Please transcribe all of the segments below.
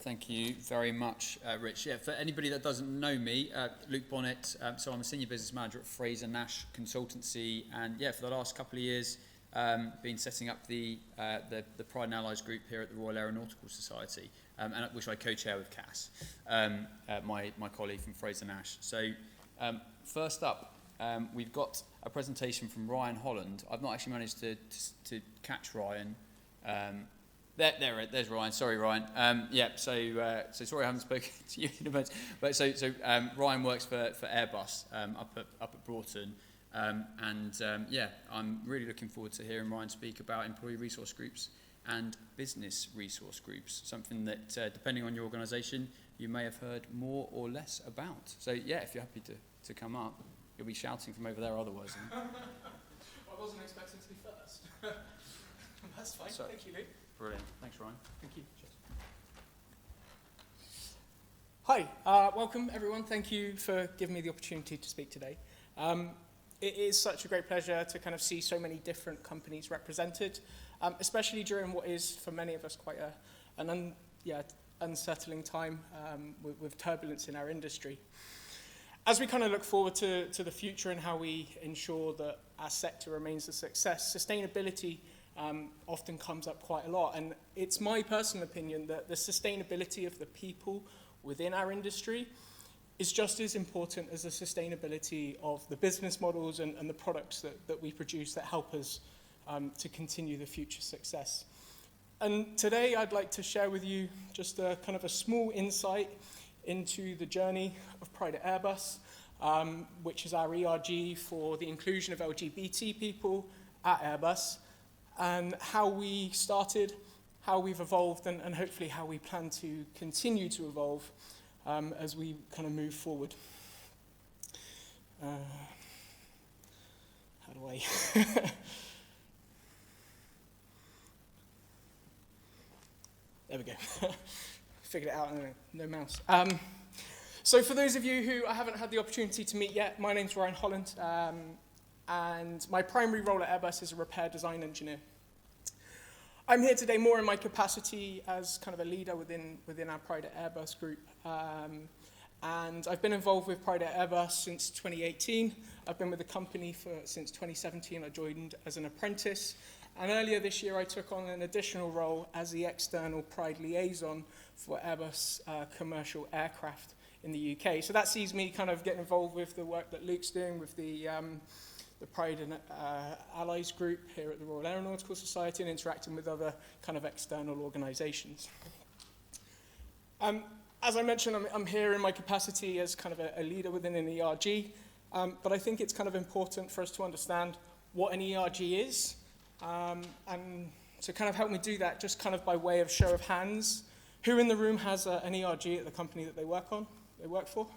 Thank you very much, Rich. Yeah, for anybody that doesn't know me, Luke Bonnet, so I'm a Senior Business Manager at Fraser Nash Consultancy, and yeah, for the last couple of years, been setting up the Pride and Allies group here at the Royal Aeronautical Society, and which I co-chair with Cass, my colleague from Fraser Nash. So first up, we've got a presentation from Ryan Holland. I've not actually managed to catch Ryan. There's Ryan. Sorry, Ryan. So sorry I haven't spoken to you in a minute. But so Ryan works for Airbus up at Broughton, I'm really looking forward to hearing Ryan speak about employee resource groups and business resource groups. Something that, depending on your organisation, you may have heard more or less about. So yeah, if you're happy to come up, you'll be shouting from over there otherwise. I wasn't expecting to be first. That's fine. So, thank you, Luke. Brilliant. Thanks, Ryan. Thank you. Hi, welcome everyone. Thank you for giving me the opportunity to speak today. It is such a great pleasure to kind of see so many different companies represented, especially during what is, for many of us, quite an unsettling time with turbulence in our industry. As we kind of look forward to the future and how we ensure that our sector remains a success, sustainability often comes up quite a lot, and it's my personal opinion that the sustainability of the people within our industry is just as important as the sustainability of the business models and the products that we produce that help us to continue the future success. And today I'd like to share with you just a kind of a small insight into the journey of Pride at Airbus, which is our ERG for the inclusion of LGBT people at Airbus, and how we started, how we've evolved, and hopefully how we plan to continue to evolve as we kind of move forward. How do I... There we go. Figured it out, no mouse. So for those of you who I haven't had the opportunity to meet yet, my name's Ryan Holland, and my primary role at Airbus is a repair design engineer. I'm here today more in my capacity as kind of a leader within our Pride at Airbus group. And I've been involved with Pride at Airbus since 2018. I've been with the company since 2017. I joined as an apprentice. And earlier this year, I took on an additional role as the external Pride liaison for Airbus commercial aircraft in the UK. So that sees me kind of getting involved with the work that Luke's doing with the Pride and Allies group here at the Royal Aeronautical Society and interacting with other kind of external organisations. As I mentioned, I'm here in my capacity as kind of a leader within an ERG, but I think it's kind of important for us to understand what an ERG is, and to kind of help me do that, just kind of by way of show of hands, who in the room has an ERG at the company that they work for?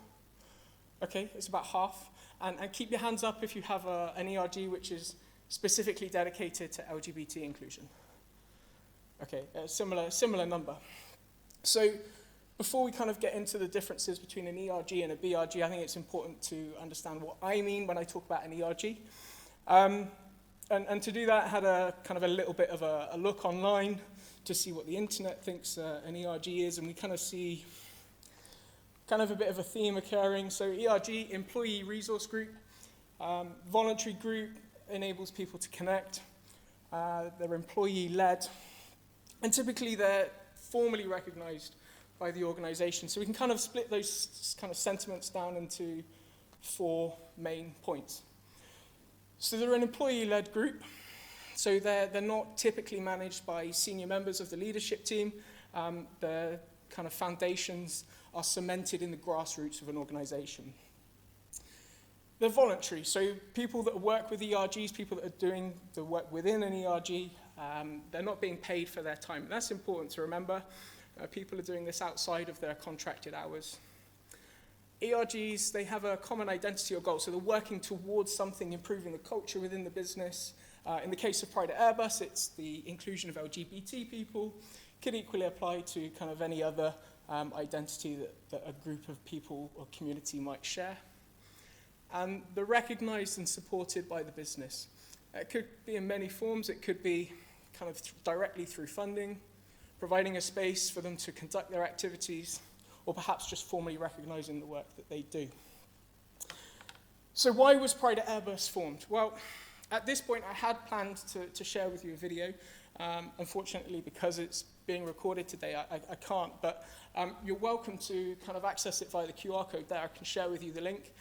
Okay, it's about half. And keep your hands up if you have an ERG which is specifically dedicated to LGBT inclusion. Okay, a similar number. So before we kind of get into the differences between an ERG and a BRG, I think it's important to understand what I mean when I talk about an ERG. And to do that, I had a kind of a little bit of a look online to see what the internet thinks an ERG is, and we kind of see kind of a bit of a theme occurring. So ERG, employee resource group, voluntary group, enables people to connect. They're employee-led, and typically they're formally recognized by the organization. So we can kind of split those kind of sentiments down into 4 main points. So they're an employee-led group. So they're not typically managed by senior members of the leadership team. Their kind of foundations are cemented in the grassroots of an organization. They're voluntary, so people that work with ERGs, people that are doing the work within an ERG, they're not being paid for their time. And that's important to remember. People are doing this outside of their contracted hours. ERGs, they have a common identity or goal, so they're working towards something, improving the culture within the business. In the case of Pride at Airbus, it's the inclusion of LGBT people. Could equally apply to kind of any other identity that a group of people or community might share. And they're recognized and supported by the business. It could be in many forms. It could be kind of directly through funding, providing a space for them to conduct their activities, or perhaps just formally recognizing the work that they do. So why was Pride at Airbus formed? Well, at this point, I had planned to share with you a video. Unfortunately, because it's being recorded today, I can't, but you're welcome to kind of access it via the QR code there. I can share with you the link,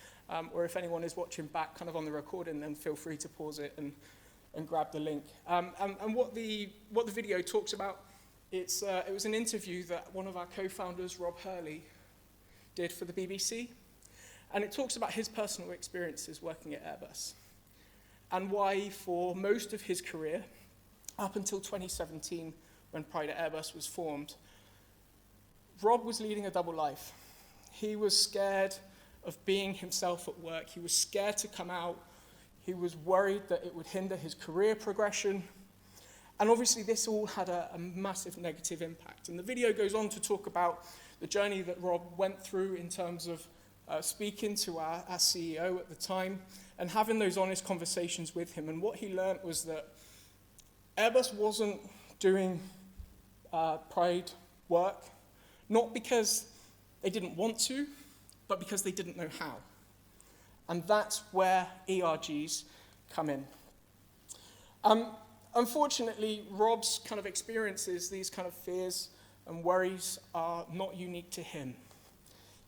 or if anyone is watching back kind of on the recording, then feel free to pause it and grab the link. And what the video talks about, it was an interview that one of our co-founders, Rob Hurley, did for the BBC, and it talks about his personal experiences working at Airbus, and why for most of his career, up until 2017, when Pride at Airbus was formed, Rob was leading a double life. He was scared of being himself at work. He was scared to come out. He was worried that it would hinder his career progression. And obviously this all had a massive negative impact. And the video goes on to talk about the journey that Rob went through in terms of speaking to our CEO at the time and having those honest conversations with him. And what he learned was that Airbus wasn't doing Pride work, not because they didn't want to, but because they didn't know how. And that's where ERGs come in. Unfortunately, Rob's kind of experiences, these kind of fears and worries are not unique to him.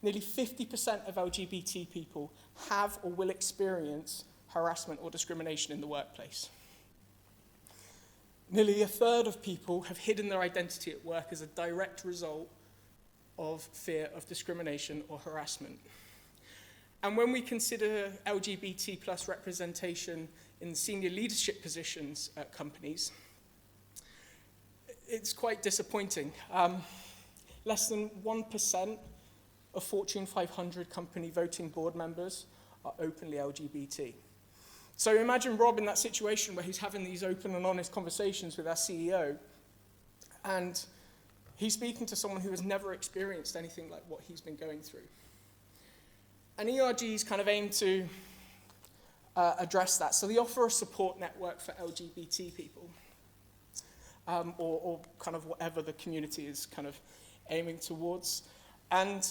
Nearly 50% of LGBT people have or will experience harassment or discrimination in the workplace. Nearly a third of people have hidden their identity at work as a direct result of fear of discrimination or harassment. And when we consider LGBT plus representation in senior leadership positions at companies, it's quite disappointing. Less than 1% of Fortune 500 company voting board members are openly LGBT. So imagine Rob in that situation where he's having these open and honest conversations with our CEO, and he's speaking to someone who has never experienced anything like what he's been going through. And ERGs kind of aim to address that. So they offer a support network for LGBT people, or kind of whatever the community is kind of aiming towards. And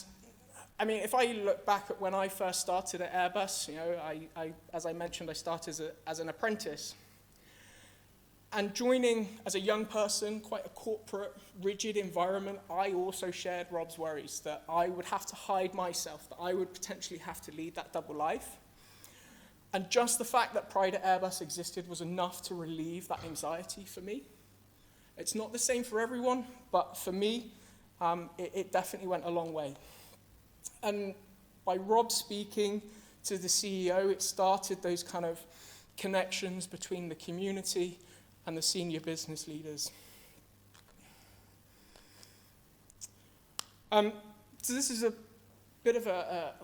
I mean, if I look back at when I first started at Airbus, you know, as I mentioned, I started as an apprentice. And joining as a young person, quite a corporate, rigid environment, I also shared Rob's worries that I would have to hide myself, that I would potentially have to lead that double life. And just the fact that Pride at Airbus existed was enough to relieve that anxiety for me. It's not the same for everyone, but for me, it definitely went a long way. And by Rob speaking to the CEO, it started those kind of connections between the community and the senior business leaders. So this is a bit of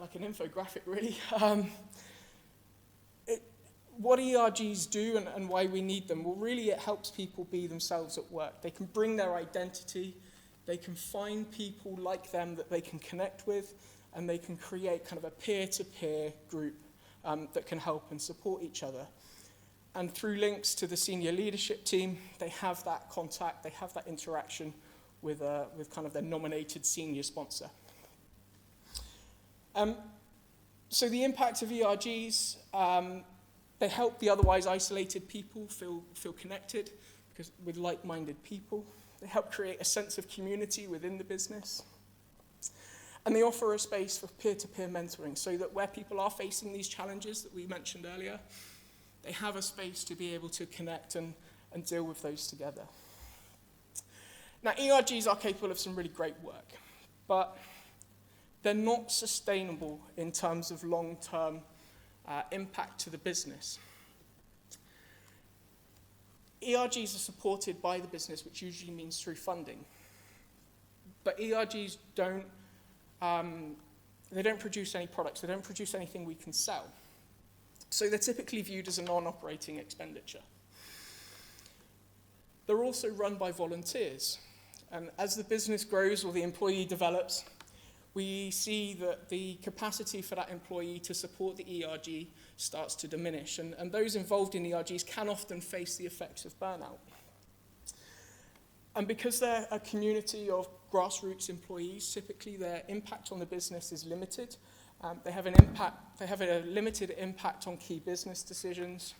like an infographic, really. What ERGs do and why we need them, well, really it helps people be themselves at work. They can bring their identity, they can find people like them that they can connect with, and they can create kind of a peer-to-peer group that can help and support each other. And through links to the senior leadership team, they have that contact, they have that interaction with kind of their nominated senior sponsor. So the impact of ERGs, they help the otherwise isolated people feel connected because with like-minded people. They help create a sense of community within the business. And they offer a space for peer-to-peer mentoring so that where people are facing these challenges that we mentioned earlier, they have a space to be able to connect and deal with those together. Now, ERGs are capable of some really great work, but they're not sustainable in terms of long-term impact to the business. ERGs are supported by the business, which usually means through funding. But ERGs don't produce any products. They don't produce anything we can sell. So they're typically viewed as a non-operating expenditure. They're also run by volunteers. And as the business grows or the employee develops, we see that the capacity for that employee to support the ERG starts to diminish. And those involved in ERGs can often face the effects of burnout. And because they're a community of grassroots employees, typically their impact on the business is limited. They have a limited impact on key business decisions.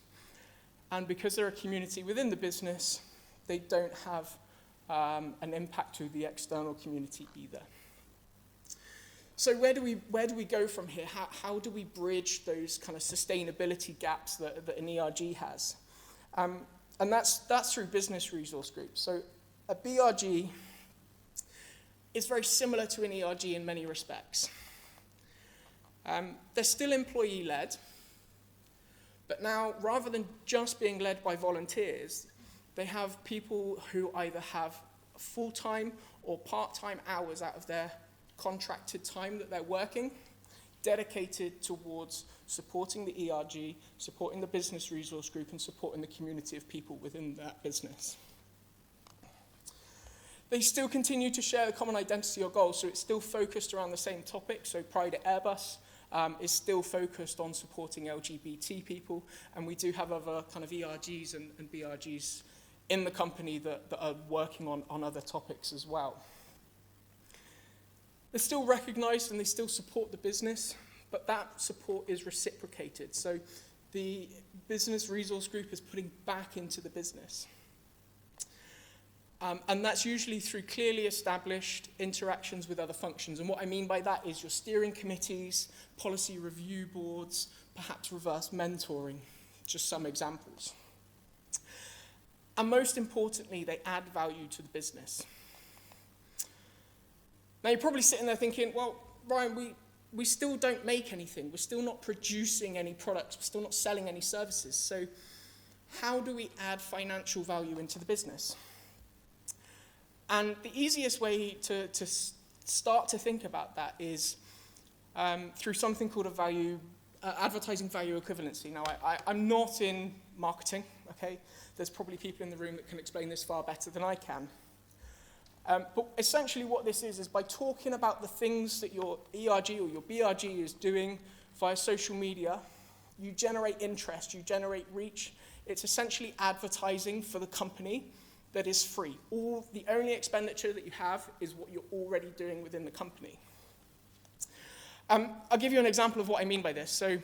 And because they're a community within the business, they don't have an impact to the external community either. So where do we go from here? How do we bridge those kind of sustainability gaps that an ERG has? And that's through business resource groups. So a BRG is very similar to an ERG in many respects. They're still employee-led, but now, rather than just being led by volunteers, they have people who either have full-time or part-time hours out of their contracted time that they're working, dedicated towards supporting the ERG, supporting the business resource group, and supporting the community of people within that business. They still continue to share a common identity or goals, so it's still focused around the same topic. So Pride at Airbus is still focused on supporting LGBT people, and we do have other kind of ERGs and BRGs in the company that are working on other topics as well. They're still recognized and they still support the business, but that support is reciprocated. So the business resource group is putting back into the business. And that's usually through clearly established interactions with other functions. And what I mean by that is your steering committees, policy review boards, perhaps reverse mentoring, just some examples. And most importantly, they add value to the business. Now you're probably sitting there thinking, well, Ryan, we still don't make anything. We're still not producing any products. We're still not selling any services. So how do we add financial value into the business? And the easiest way to start to think about that is through something called advertising value equivalency. Now, I'm not in marketing, okay? There's probably people in the room that can explain this far better than I can. But essentially what this is by talking about the things that your ERG or your BRG is doing via social media, you generate interest, you generate reach. It's essentially advertising for the company that is free. The only expenditure that you have is what you're already doing within the company. I'll give you an example of what I mean by this. So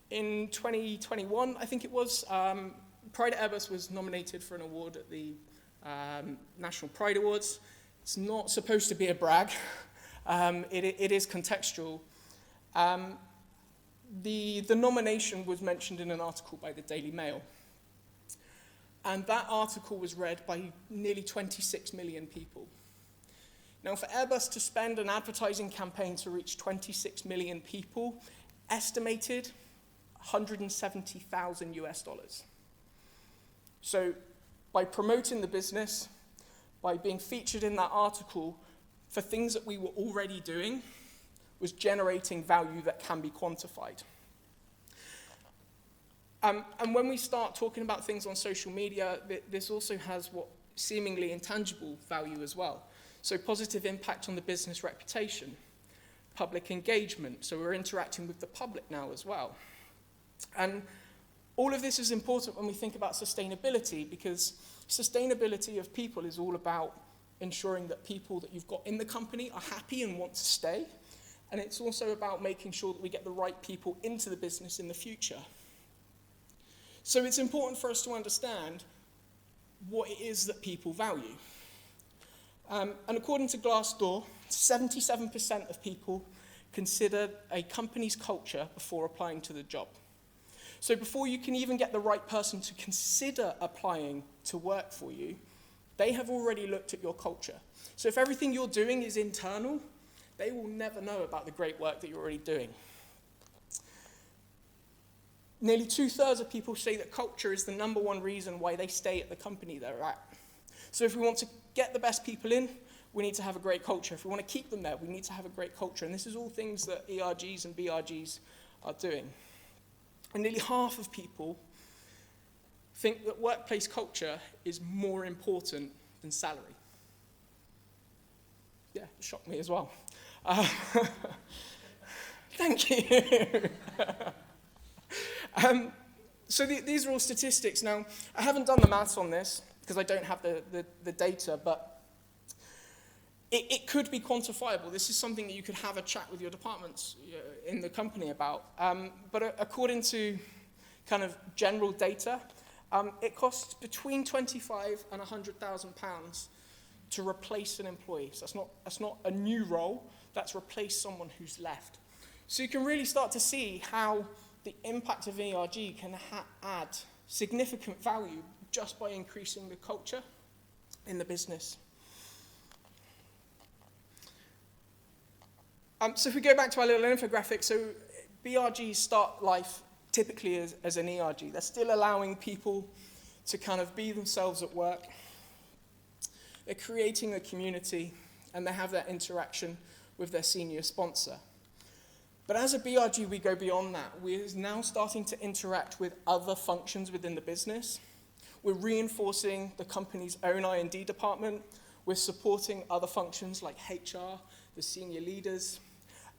in 2021, I think it was, Pride at Airbus was nominated for an award at the National Pride Awards. It's not supposed to be a brag. It is contextual. The nomination was mentioned in an article by the Daily Mail. And that article was read by nearly 26 million people. Now, for Airbus to spend an advertising campaign to reach 26 million people, estimated $170,000 US. So by promoting the business, by being featured in that article, for things that we were already doing, was generating value that can be quantified. And when we start talking about things on social media, this also has what seemingly intangible value as well. So positive impact on the business reputation, public engagement, so we're interacting with the public now as well. And all of this is important when we think about sustainability, because sustainability of people is all about ensuring that people that you've got in the company are happy and want to stay. And it's also about making sure that we get the right people into the business in the future. So it's important for us to understand what it is that people value. And according to Glassdoor, 77% of people consider a company's culture before applying to the job. So before you can even get the right person to consider applying to work for you, they have already looked at your culture. So if everything you're doing is internal, they will never know about the great work that you're already doing. Nearly 2/3 of people say that culture is the #1 reason why they stay at the company they're at. So if we want to get the best people in, we need to have a great culture. If we want to keep them there, we need to have a great culture. And this is all things that ERGs and BRGs are doing. And nearly half of people think that workplace culture is more important than salary. Yeah, it shocked me as well. Thank you. So these are all statistics. Now, I haven't done the maths on this, because I don't have the data, but it could be quantifiable. This is something that you could have a chat with your departments in the company about. But according to kind of general data, it costs between £25,000 and £100,000 to replace an employee. So that's not a new role, that's replaced someone who's left. So you can really start to see how the impact of an ERG can add significant value just by increasing the culture in the business. So if we go back to our little infographic, so BRGs start life typically as an ERG. They're still allowing people to kind of be themselves at work. They're creating a community, and they have that interaction with their senior sponsor. But as a BRG, we go beyond that. We're now starting to interact with other functions within the business. We're reinforcing the company's own I&D department. We're supporting other functions like HR, the senior leaders.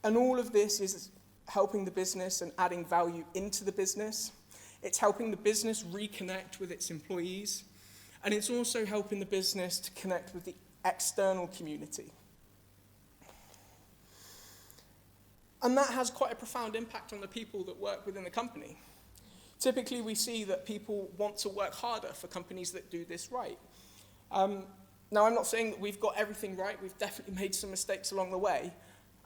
And all of this is helping the business and adding value into the business. It's helping the business reconnect with its employees. And it's also helping the business to connect with the external community. And that has quite a profound impact on the people that work within the company. Typically, we see that people want to work harder for companies that do this right. Now, I'm not saying that we've got everything right. We've definitely made some mistakes along the way.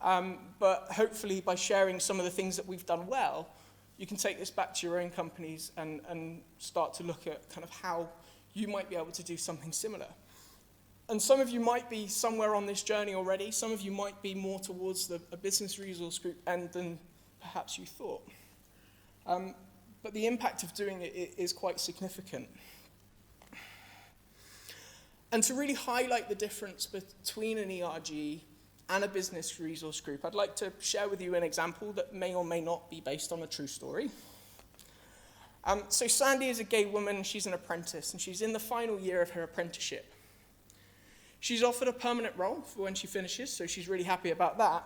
But hopefully, by sharing some of the things that we've done well, you can take this back to your own companies and start to look at kind of how you might be able to do something similar. And some of you might be somewhere on this journey already. Some of you might be more towards a business resource group end than perhaps you thought. But the impact of doing it is quite significant. And to really highlight the difference between an ERG and a business resource group, I'd like to share with you an example that may or may not be based on a true story. So Sandy is a gay woman. She's an apprentice, and she's in the final year of her apprenticeship. She's offered a permanent role for when she finishes, so she's really happy about that.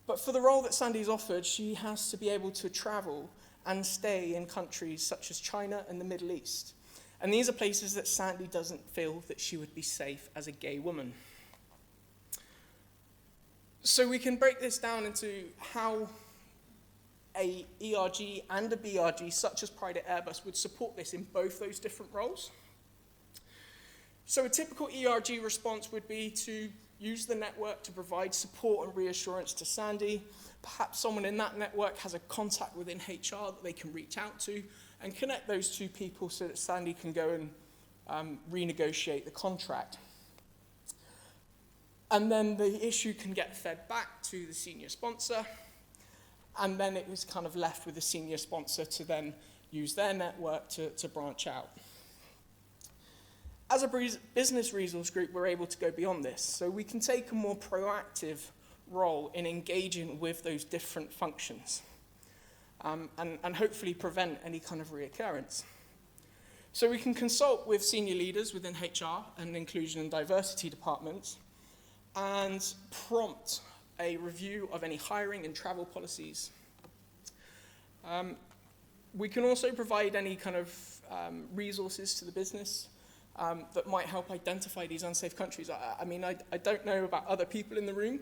But for the role that Sandy's offered, she has to be able to travel and stay in countries such as China and the Middle East. And these are places that Sandy doesn't feel that she would be safe as a gay woman. So we can break this down into how a ERG and a BRG, such as Pride at Airbus, would support this in both those different roles. So a typical ERG response would be to use the network to provide support and reassurance to Sandy. Perhaps someone in that network has a contact within HR that they can reach out to and connect those two people so that Sandy can go and renegotiate the contract. And then the issue can get fed back to the senior sponsor, and then it was kind of left with the senior sponsor to then use their network to branch out. As a business resource group, we're able to go beyond this. So we can take a more proactive role in engaging with those different functions and hopefully prevent any kind of reoccurrence. So we can consult with senior leaders within HR and inclusion and diversity departments and prompt a review of any hiring and travel policies. We can also provide any kind of resources to the business that might help identify these unsafe countries. I mean, I don't know about other people in the room,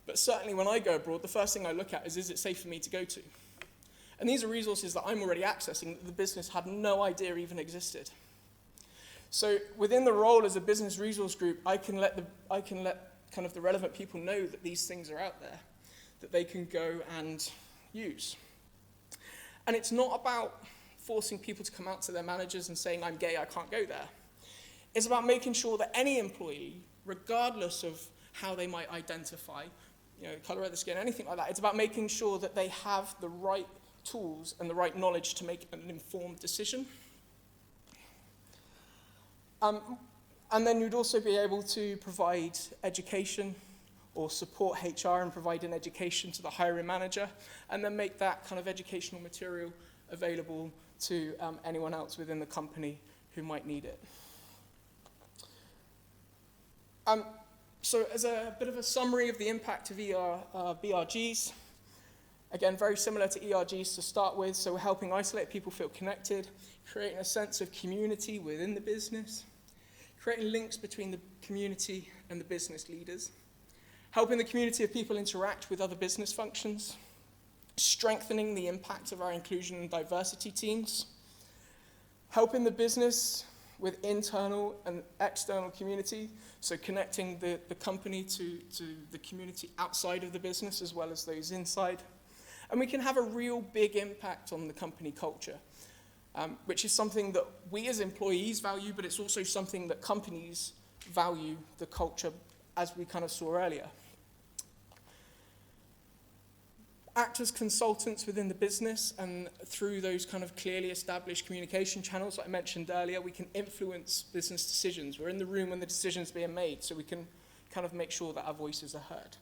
but certainly when I go abroad, the first thing I look at is it safe for me to go to? And these are resources that I'm already accessing that the business had no idea even existed. So within the role as a business resource group, I can let kind of the relevant people know that these things are out there, that they can go and use. And it's not about forcing people to come out to their managers and saying, I'm gay, I can't go there. It's about making sure that any employee, regardless of how they might identify, color of the skin, anything like that, it's about making sure that they have the right tools and the right knowledge to make an informed decision. And then you'd also be able to provide education or support HR and provide an education to the hiring manager, and then make that kind of educational material available to anyone else within the company who might need it. So as a bit of a summary of the impact of BRGs, again, very similar to ERGs to start with, so we're helping isolate people feel connected, creating a sense of community within the business, creating links between the community and the business leaders, helping the community of people interact with other business functions, strengthening the impact of our inclusion and diversity teams, helping the business with internal and external community, so connecting the company to the community outside of the business as well as those inside. And we can have a real big impact on the company culture, which is something that we as employees value, but it's also something that companies value, the culture, as we kind of saw earlier. Act as consultants within the business, and through those kind of clearly established communication channels that I mentioned earlier, we can influence business decisions. We're in the room when the decision's being made, so we can kind of make sure that our voices are heard.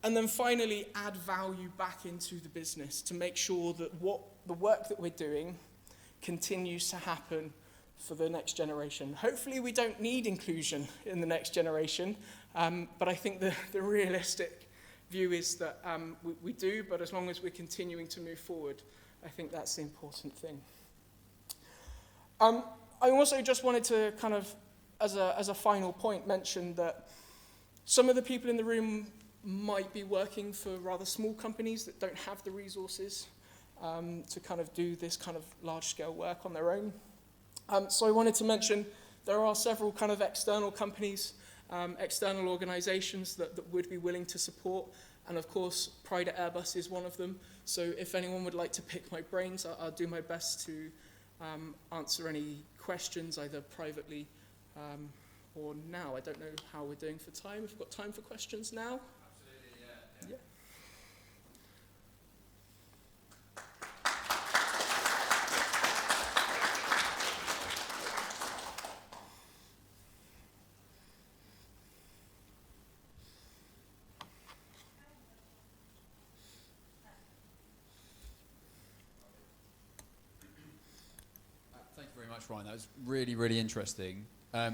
And then finally, add value back into the business to make sure that the work that we're doing continues to happen for the next generation. Hopefully we don't need inclusion in the next generation, but I think the realistic view is that we do, but as long as we're continuing to move forward, I think that's the important thing. I also just wanted to kind of, as a final point, mention that some of the people in the room might be working for rather small companies that don't have the resources to kind of do this kind of large-scale work on their own. So I wanted to mention there are several kind of external companies, external organizations that would be willing to support. And of course, Pride at Airbus is one of them. So if anyone would like to pick my brains, I'll do my best to answer any questions, either privately or now. I don't know how we're doing for time. If we've got time for questions now? Absolutely, yeah. Yeah. Thank you very much, Ryan. That was really, really interesting. Yeah,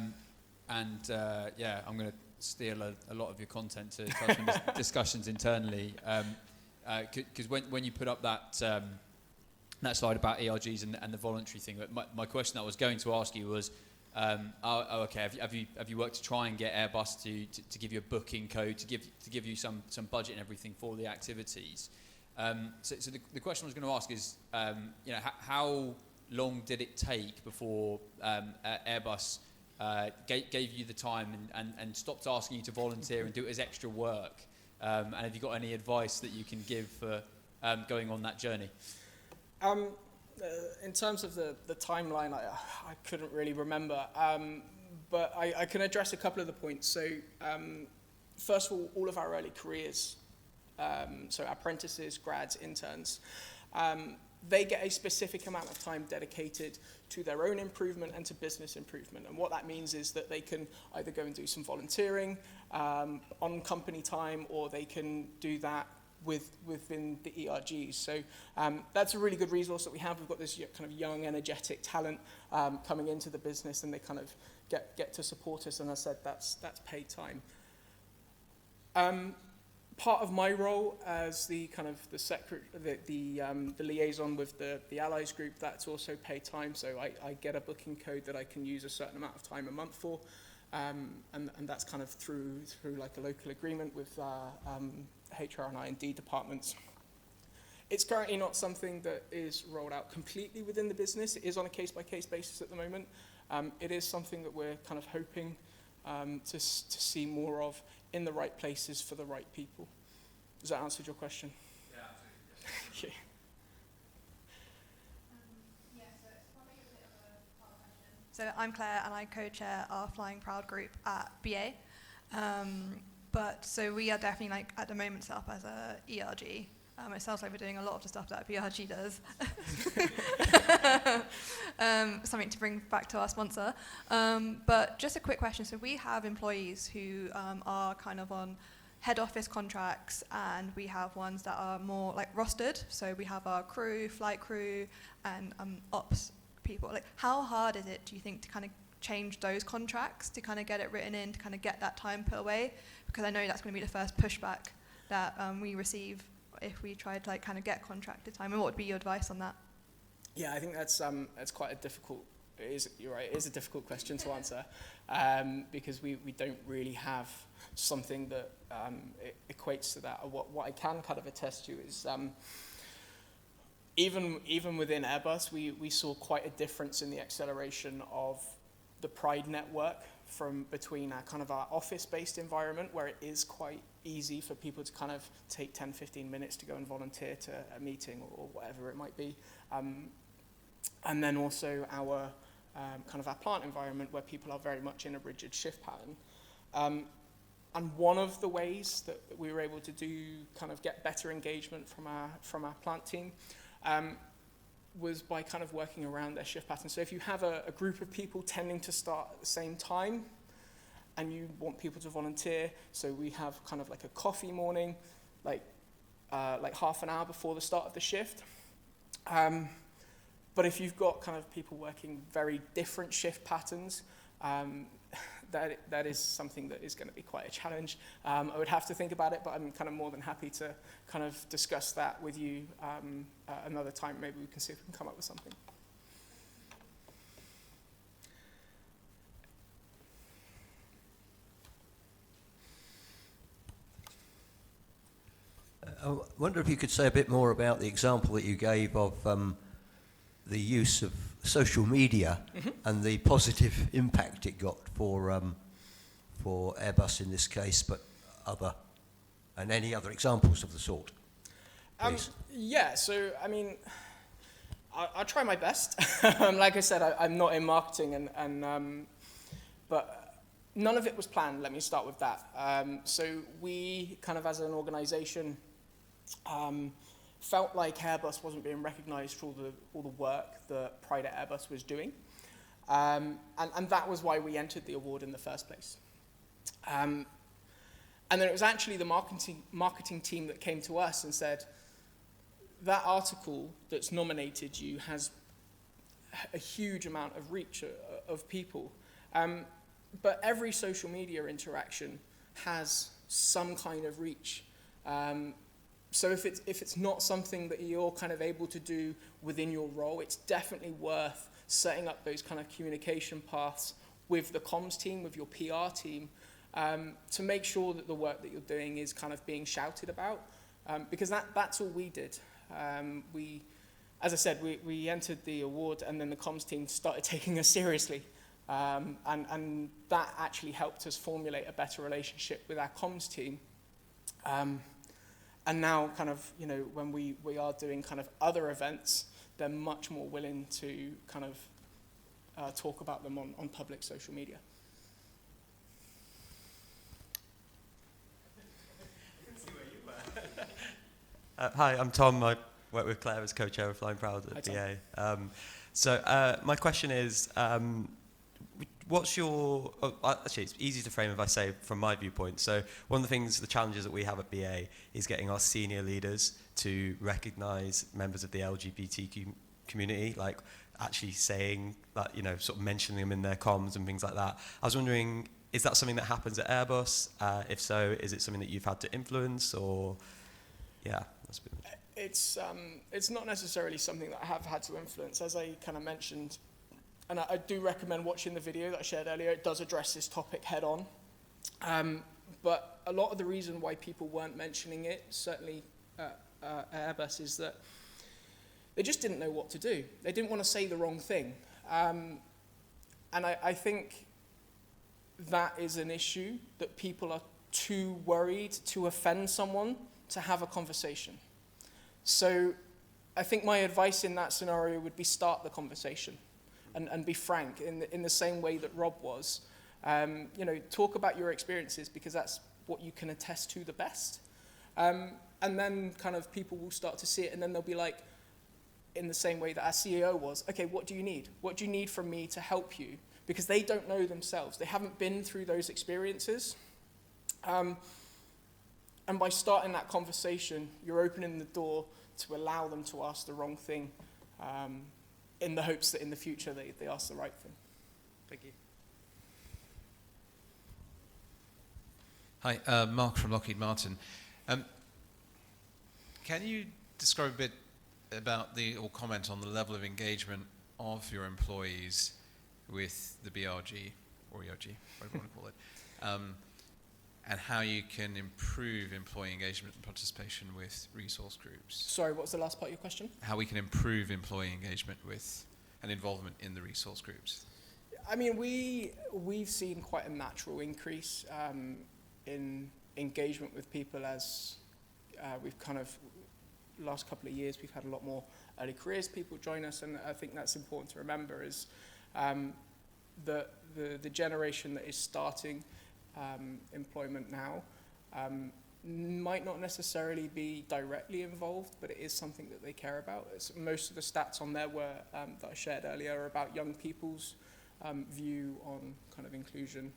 I'm going to steal a lot of your content to touch on discussions internally. Because when you put up that slide about ERGs and the voluntary thing, my question that I was going to ask you was, okay, have you worked to try and get Airbus to give you a booking code, to give you some budget and everything for the activities? So the question I was going to ask is, how long did it take before Airbus gave you the time and stopped asking you to volunteer and do it as extra work? And have you got any advice that you can give for going on that journey? In terms of the timeline, I couldn't really remember, but I can address a couple of the points. So first of all of our early careers, so apprentices, grads, interns, they get a specific amount of time dedicated to their own improvement and to business improvement. And what that means is that they can either go and do some volunteering on company time, or they can do that within the ERGs. So that's a really good resource that we have. We've got this kind of young, energetic talent coming into the business, and they kind of get to support us. And as I said, that's paid time. Part of my role as the kind of the liaison with the Allies group, that's also paid time. So I get a booking code that I can use a certain amount of time a month for, and that's kind of through like a local agreement with HR and I&D departments. It's currently not something that is rolled out completely within the business. It is on a case-by-case basis at the moment. It is something that we're kind of hoping to see more of in the right places for the right people. Does that answer your question? Yeah, absolutely. Thank you. So it's probably a bit of a hard question. So I'm Claire, and I co-chair our Flying Proud group at BA. So we are definitely, like, at the moment set up as a ERG. It sounds like we're doing a lot of the stuff that a BRG does. Something to bring back to our sponsor. But just a quick question. So we have employees who are kind of on head office contracts, and we have ones that are more like rostered. So we have our crew, flight crew, and ops people. Like, how hard is it, do you think, to kind of change those contracts, to kind of get it written in, to kind of get that time put away? Because I know that's going to be the first pushback that we receive if we try to, like, kind of get contracted time. And what would be your advice on that? Yeah, I think that's quite a difficult you're right, it is a difficult question to answer, because we don't really have something that equates to that. What I can kind of attest to is even within Airbus, we saw quite a difference in the acceleration of the Pride network from between our office-based environment, where it is quite easy for people to kind of take 10, 15 minutes to go and volunteer to a meeting or whatever it might be. And then also our our plant environment, where people are very much in a rigid shift pattern. And one of the ways that we were able to get better engagement from our plant team was by working around their shift pattern. So if you have a group of people tending to start at the same time, and you want people to volunteer, so we have like a coffee morning, like half an hour before the start of the shift. But if you've got people working very different shift patterns, that is something that is going to be quite a challenge. I would have to think about it, but I'm more than happy to discuss that with you another time. Maybe we can see if we can come up with something. I wonder if you could say a bit more about the example that you gave of the use of social media and the positive impact it got for Airbus in this case, but any other examples of the sort, please. Yeah, so I'll try my best. Like I said, I'm not in marketing, but none of it was planned. Let me start with that. So we as an organisation felt like Airbus wasn't being recognised for all the work that Pride at Airbus was doing, and that was why we entered the award in the first place. And then it was actually the marketing team that came to us and said, that article that's nominated you has a huge amount of reach of people, but every social media interaction has some kind of reach. So if it's not something that you're able to do within your role, it's definitely worth setting up those communication paths with the comms team, with your PR team, to make sure that the work that you're doing is being shouted about, because that's all we did. As I said, we entered the award, and then the comms team started taking us seriously, and that actually helped us formulate a better relationship with our comms team. And now, when we are doing other events, they're much more willing to talk about them on public social media. Hi, I'm Tom. I work with Claire as co-chair of Flying Proud at BA. So my question is, what's your, actually it's easy to frame if I say from my viewpoint. So one of the things, the challenges that we have at BA is getting our senior leaders to recognise members of the LGBTQ community, like actually saying that, sort of mentioning them in their comms and things like that. I was wondering, is that something that happens at Airbus? If so, is it something that you've had to influence, or, yeah, that's pretty much it. It's not necessarily something that I have had to influence, as I mentioned. And I do recommend watching the video that I shared earlier. It does address this topic head on. But a lot of the reason why people weren't mentioning it, certainly at Airbus, is that they just didn't know what to do. They didn't want to say the wrong thing. And I think that is an issue, that people are too worried to offend someone to have a conversation. So I think my advice in that scenario would be start the conversation. And be frank in the same way that Rob was. Talk about your experiences, because that's what you can attest to the best. And then people will start to see it, and then they'll be like, in the same way that our CEO was, okay, what do you need? What do you need from me to help you? Because they don't know themselves. They haven't been through those experiences. And by starting that conversation, you're opening the door to allow them to ask the wrong thing, in the hopes that in the future they ask the right thing. Thank you. Hi, Mark from Lockheed Martin. Can you describe a bit about or comment on the level of engagement of your employees with the BRG or ERG, whatever you want to call it, and how you can improve employee engagement and participation with resource groups. Sorry, what was the last part of your question? How we can improve employee engagement with and involvement in the resource groups. I mean, we've seen quite a natural increase in engagement with people as we've kind of, last couple of years, we've had a lot more early careers people join us, and I think that's important to remember is the generation that is starting employment now might not necessarily be directly involved, but it is something that they care about. Most of the stats on there were that I shared earlier are about young people's view on kind of inclusion.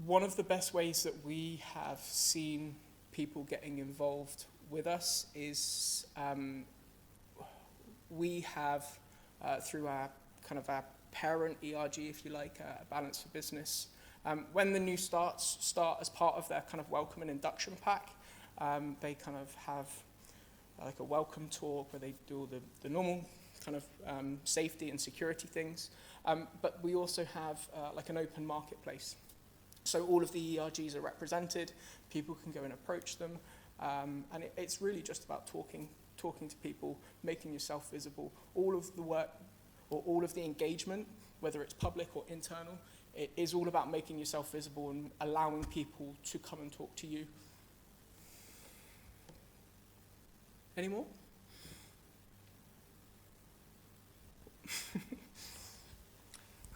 One of the best ways that we have seen people getting involved with us is we have through our kind of our parent ERG, if you like, Balance for Business. When the new starts start as part of their kind of welcome and induction pack, they kind of have like a welcome talk where they do all the normal kind of safety and security things. But we also have like an open marketplace. So all of the ERGs are represented, people can go and approach them, and it's really just about talking to people, making yourself visible. All of the work or all of the engagement, whether it's public or internal, it is all about making yourself visible and allowing people to come and talk to you. Any more?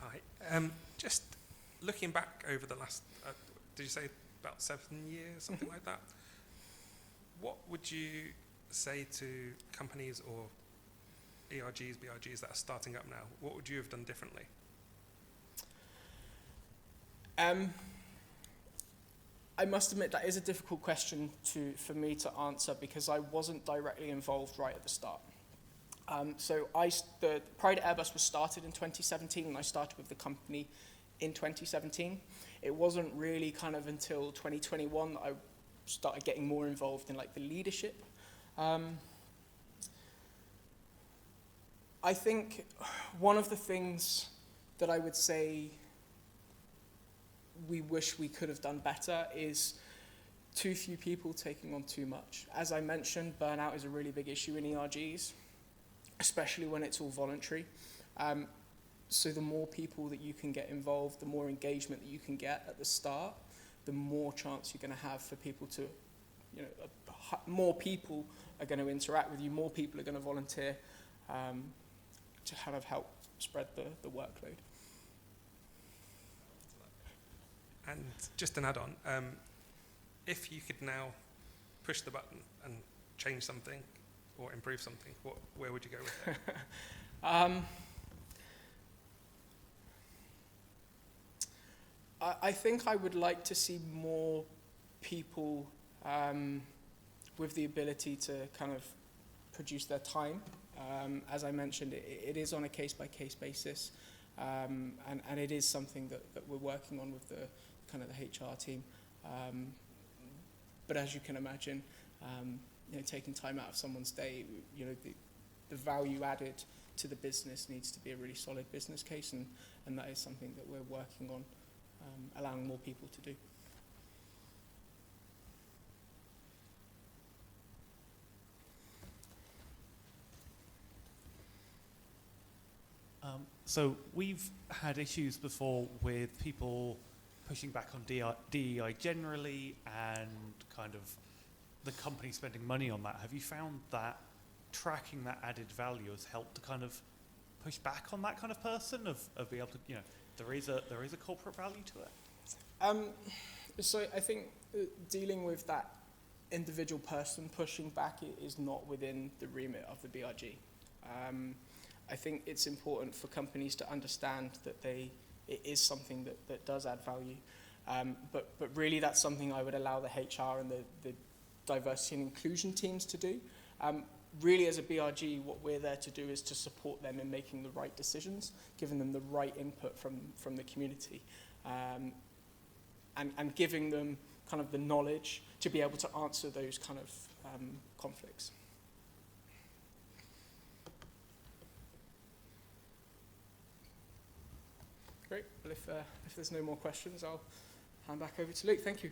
Hi. Just looking back over the last, did you say about 7 years, something like that? What would you say to companies or ERGs, BRGs that are starting up now? What would you have done differently? I must admit that is a difficult question for me to answer because I wasn't directly involved right at the start. So the Pride at Airbus was started in 2017, and I started with the company in 2017. It wasn't really kind of until 2021 that I started getting more involved in like the leadership. I think one of the things that I would say we wish we could have done better is too few people taking on too much. As I mentioned, burnout is a really big issue in ERGs, especially when it's all voluntary. So the more people that you can get involved, the more engagement that you can get at the start, the more chance you're going to have for people to, more people are going to interact with you, more people are going to volunteer to kind of help spread the workload. And just an add-on, if you could now push the button and change something or improve something, where would you go with it? I think I would like to see more people with the ability to kind of produce their time. As I mentioned, it is on a case-by-case basis, and it is something that we're working on with the kind of the HR team. But as you can imagine, taking time out of someone's day, the value added to the business needs to be a really solid business case, and that is something that we're working on, allowing more people to do. So we've had issues before with people pushing back on DEI generally and kind of the company spending money on that. Have you found that tracking that added value has helped to kind of push back on that kind of person of being able to, there is a corporate value to it? So I think dealing with that individual person pushing back is not within the remit of the BRG. I think it's important for companies to understand that it is something that does add value. But really that's something I would allow the HR and the diversity and inclusion teams to do. Really as a BRG, what we're there to do is to support them in making the right decisions, giving them the right input from the community, and giving them kind of the knowledge to be able to answer those kind of conflicts. Great. Well, if there's no more questions, I'll hand back over to Luke. Thank you.